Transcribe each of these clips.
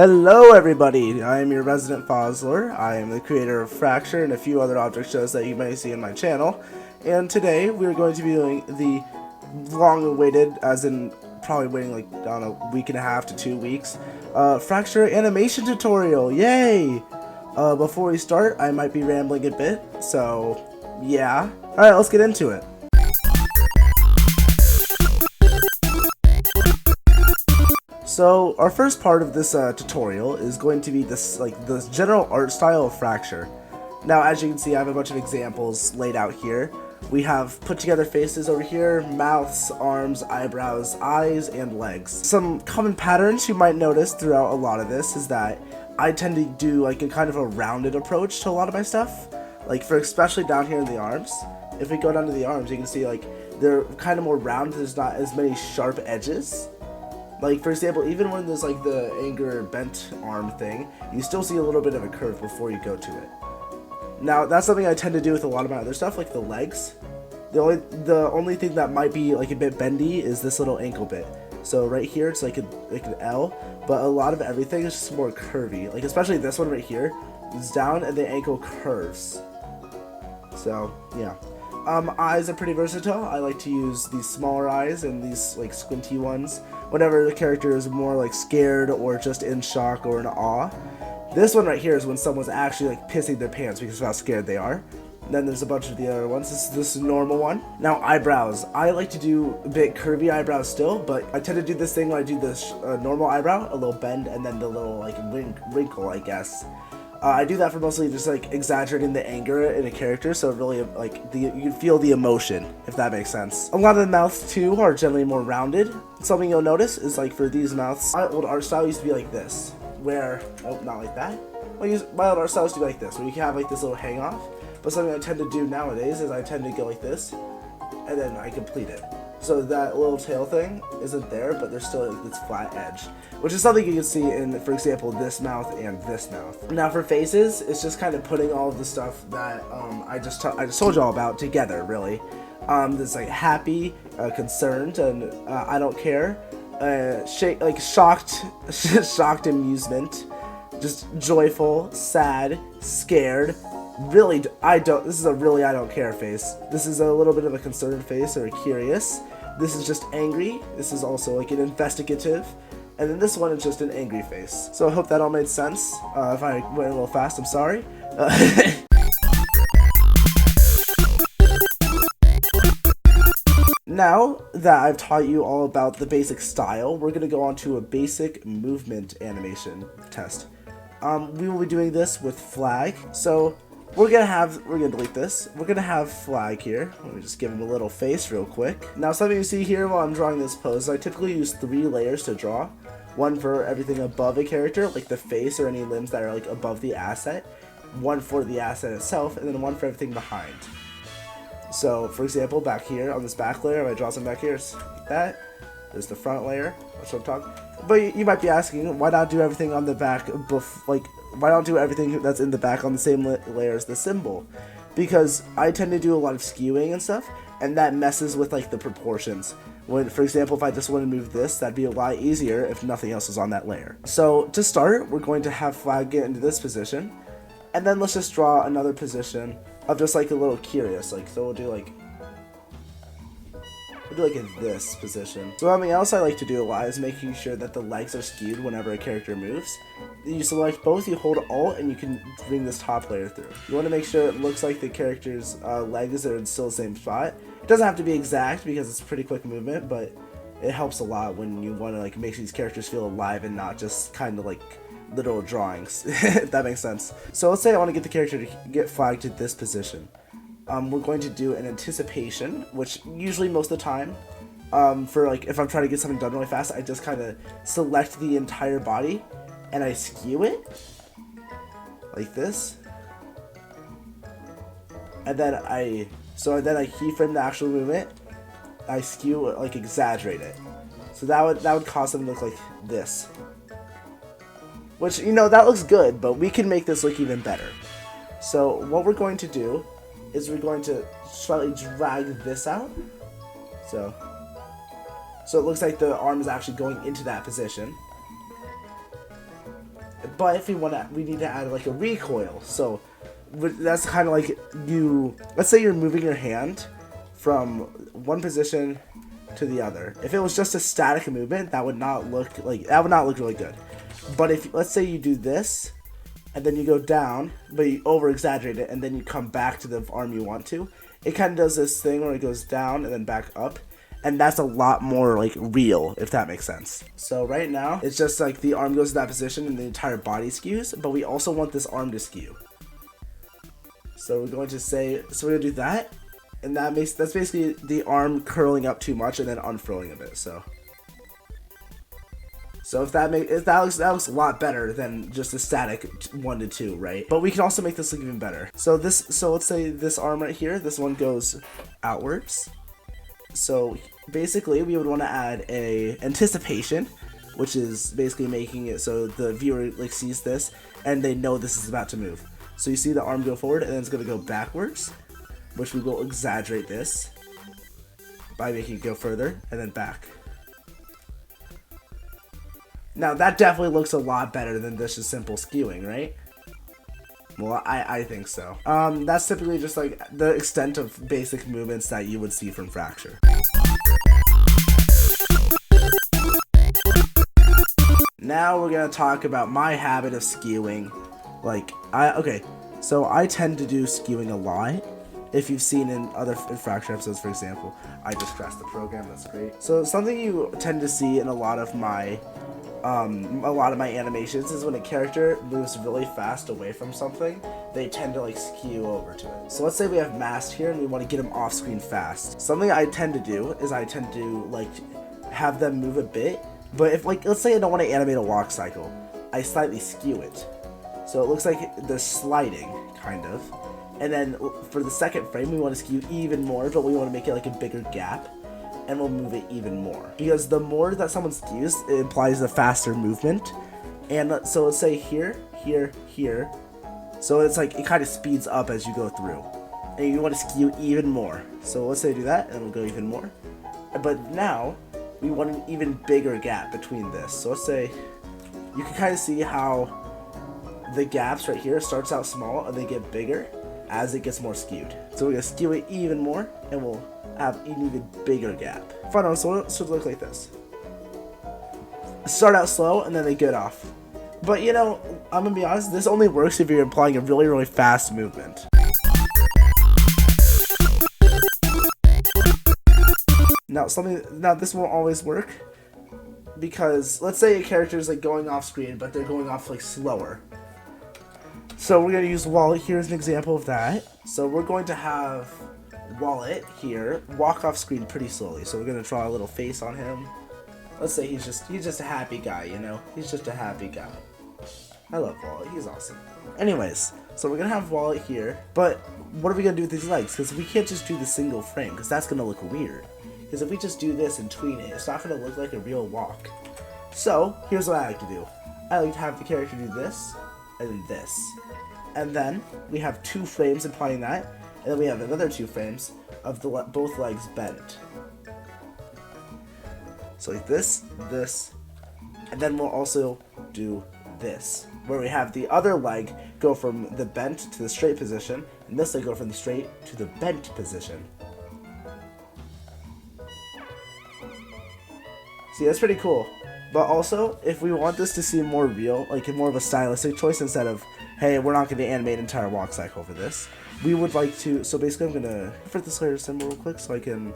Hello everybody, I am your resident Fosler. I am the creator of Fracture and a few other object shows that you may see on my channel. And today we're going to be doing the long-awaited, as in probably waiting like I don't know, week and a half to 2 weeks, Fracture animation tutorial. Yay! Before we start, I might be rambling a bit, so yeah. Alright, let's get into it. So our first part of this tutorial is going to be the general art style of Fracture. Now, as you can see, I have a bunch of examples laid out here. We have put together faces over here, mouths, arms, eyebrows, eyes, and legs. Some common patterns you might notice throughout a lot of this is that I tend to do like a kind of a rounded approach to a lot of my stuff. Like for especially down here in the arms. If we go down to the arms, you can see like they're kind of more round. There's not as many sharp edges. Like, for example, even when there's, like, the anger bent arm thing, you still see a little bit of a curve before you go to it. Now, that's something I tend to do with a lot of my other stuff, like the legs. The only thing that might be, like, a bit bendy is this little ankle bit. So, right here, it's like an L, but a lot of everything is just more curvy. Like, especially this one right here, it's down and the ankle curves. So, yeah. Eyes are pretty versatile. I like to use these smaller eyes and these like squinty ones whenever the character is more like scared or just in shock or in awe. This one right here is when someone's actually like pissing their pants because of how scared they are. And then there's a bunch of the other ones. This is a normal one. Now eyebrows. I like to do a bit curvy eyebrows still, but I tend to do this thing where I do this normal eyebrow, a little bend, and then the little like wrinkle, I guess. I do that for mostly just like exaggerating the anger in a character, so it really like you can feel the emotion, if that makes sense. A lot of the mouths too are generally more rounded. Something you'll notice is like for these mouths, my old art style used to be like this, where not like that. My old art style used to be like this, where you can have like this little hang off. But something I tend to do nowadays is I tend to go like this, and then I complete it. So that little tail thing isn't there, but there's still this flat edge, which is something you can see in, for example, this mouth and this mouth. Now for faces, it's just kind of putting all of the stuff that I just told you all about together, really. There's like happy, concerned, and I don't care, like shocked, shocked amusement, just joyful, sad, scared. Really, this is a really I don't care face. This is a little bit of a concerned face or a curious. This is just angry. This is also like an investigative. And then this one is just an angry face. So I hope that all made sense. If I went a little fast, I'm sorry. Now that I've taught you all about the basic style, we're going to go on to a basic movement animation test. We will be doing this with flag. So we're gonna delete this. We're gonna have flag here. Let me just give him a little face real quick. Now something you see here while I'm drawing this pose, I typically use 3 layers to draw. One for everything above a character, like the face or any limbs that are like above the asset. One for the asset itself, and then one for everything behind. So for example, back here on this back layer, if I draw some back here, it's like that. There's the front layer, that's what I'm talking. But you might be asking, why not do everything on the back, why not do everything that's in the back on the same layer as the symbol? Because I tend to do a lot of skewing and stuff, and that messes with like the proportions. When, for example, if I just want to move this, that'd be a lot easier if nothing else is on that layer. So to start, we're going to have flag get into this position, and then let's just draw another position of just like a little curious, like so we'll do like in this position. So something else I like to do a lot is making sure that the legs are skewed whenever a character moves. You select both, you hold Alt, and you can bring this top layer through. You want to make sure it looks like the character's legs are still the same spot. It doesn't have to be exact because it's a pretty quick movement, but it helps a lot when you want to like make these characters feel alive and not just kind of like literal drawings, if that makes sense. So let's say I want to get the character to get flagged to this position. We're going to do an anticipation, which usually most of the time, for like if I'm trying to get something done really fast, I just kind of select the entire body and I skew it like this, and then I keyframe the actual movement. I skew it, like exaggerate it, so that would cause them to look like this. Which, you know, that looks good, but we can make this look even better. So what we're going to do is we're going to slightly drag this out. So it looks like the arm is actually going into that position. But if we need to add like a recoil. So that's kind of like let's say you're moving your hand from one position to the other. If it was just a static movement, that would not look really good. But if let's say you do this, and then you go down, but you over exaggerate it, and then you come back to the arm you want to, it kind of does this thing where it goes down and then back up, and that's a lot more like real, if that makes sense. So right now it's just like the arm goes to that position and the entire body skews, but we also want this arm to skew. So we're going to do that, and that's basically the arm curling up too much and then unfurling a bit. So if that looks a lot better than just a static 1 to 2, right? But we can also make this look even better. So let's say this arm right here, this one goes outwards. So basically we would want to add a anticipation, which is basically making it so the viewer like sees this and they know this is about to move. So you see the arm go forward and then it's going to go backwards, which we will exaggerate this by making it go further and then back. Now that definitely looks a lot better than just a simple skewing, right? Well, I think so. That's typically just like the extent of basic movements that you would see from Fracture. Now we're gonna talk about my habit of skewing. So I tend to do skewing a lot. If you've seen in Fracture episodes, for example, I just crashed the program. That's great. So something you tend to see in a lot of my animations is when a character moves really fast away from something, they tend to like skew over to it. So let's say we have Mast here and we want to get him off screen fast. Something I tend to do is I tend to like have them move a bit, but if let's say I don't want to animate a walk cycle, I slightly skew it. So it looks like they're sliding, kind of. And then for the second frame, we want to skew even more, but we want to make it like a bigger gap. And we'll move it even more. Because the more that someone skews, it implies a faster movement. And so let's say here, here, here. So it's like, it kind of speeds up as you go through. And you want to skew even more. So let's say do that, and we'll go even more. But now, we want an even bigger gap between this. So let's say, you can kind of see how the gaps right here starts out small, and they get bigger as it gets more skewed. So we're going to skew it even more, and we'll have an even bigger gap. Final so it should look like this. Start out slow and then they get off. But you know, I'm gonna be honest, this only works if you're implying a really, really fast movement. Now this won't always work, because let's say a character is like going off screen, but they're going off like slower. So we're gonna use Wallet here as an example of that. So we're going to have Wallet here walk off screen pretty slowly. So we're gonna draw a little face on him. Let's say he's just a happy guy, you know? He's just a happy guy. I love Wallet, he's awesome. Anyways, so we're gonna have Wallet here, but what are we gonna do with these legs? Because we can't just do the single frame, because that's gonna look weird. Because if we just do this and tween it, it's not gonna look like a real walk. So here's what I like to do. I like to have the character do this, and then this. And then we have 2 frames implying that, and then we have another 2 frames of both legs bent. So like this, and then we'll also do this, where we have the other leg go from the bent to the straight position, and this leg go from the straight to the bent position. See, that's pretty cool. But also, if we want this to seem more real, like more of a stylistic choice instead of, hey, we're not going to animate an entire walk cycle for this, we would like to, so basically I'm going to print this layer symbol real quick so I can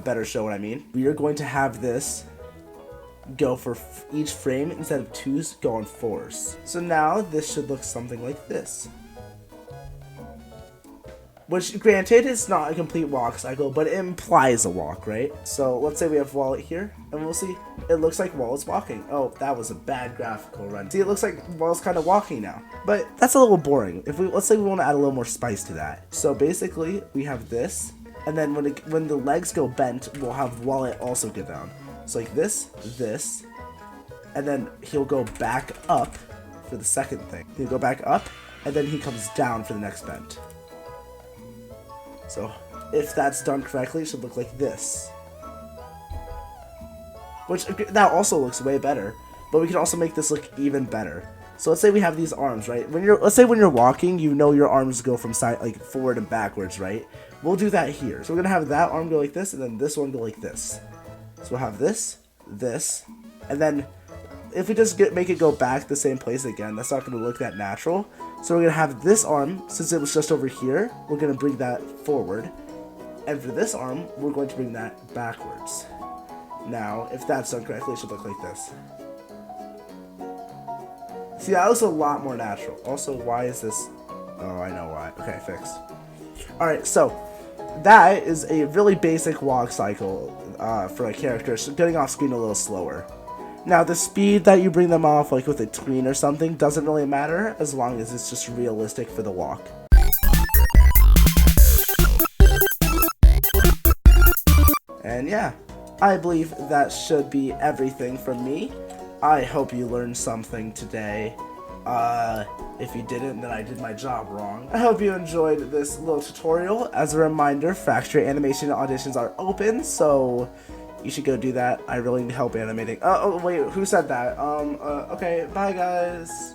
better show what I mean. We are going to have this go for each frame, instead of 2s, go on 4s. So now this should look something like this. Which, granted, it's not a complete walk cycle, but it implies a walk, right? So let's say we have Wallet here, and we'll see, it looks like Wallet's walking. Oh, that was a bad graphical run. See, it looks like Wallet's kind of walking now. But that's a little boring. Let's say we want to add a little more spice to that. So basically, we have this, and then when the legs go bent, we'll have Wallet also go down. So like this, and then he'll go back up for the second thing. He'll go back up, and then he comes down for the next bent. So if that's done correctly, it should look like this. Which, that also looks way better, but we can also make this look even better. So let's say we have these arms, right? Let's say when you're walking, you know your arms go from side, like forward and backwards, right? We'll do that here. So we're gonna have that arm go like this, and then this one go like this. So we'll have this, and then if we just make it go back the same place again, that's not gonna look that natural. So we're gonna have this arm, since it was just over here, we're gonna bring that forward. And for this arm, we're going to bring that backwards. Now, if that's done correctly, it should look like this. See, that looks a lot more natural. Also, why is this? Oh, I know why. Okay, fixed. Alright, so that is a really basic walk cycle for a character, so getting off screen a little slower. Now, the speed that you bring them off, like with a tween or something, doesn't really matter as long as it's just realistic for the walk. And yeah, I believe that should be everything from me. I hope you learned something today. If you didn't, then I did my job wrong. I hope you enjoyed this little tutorial. As a reminder, Fracture animation auditions are open, so you should go do that. I really need help animating. Oh wait, who said that? Okay, bye guys.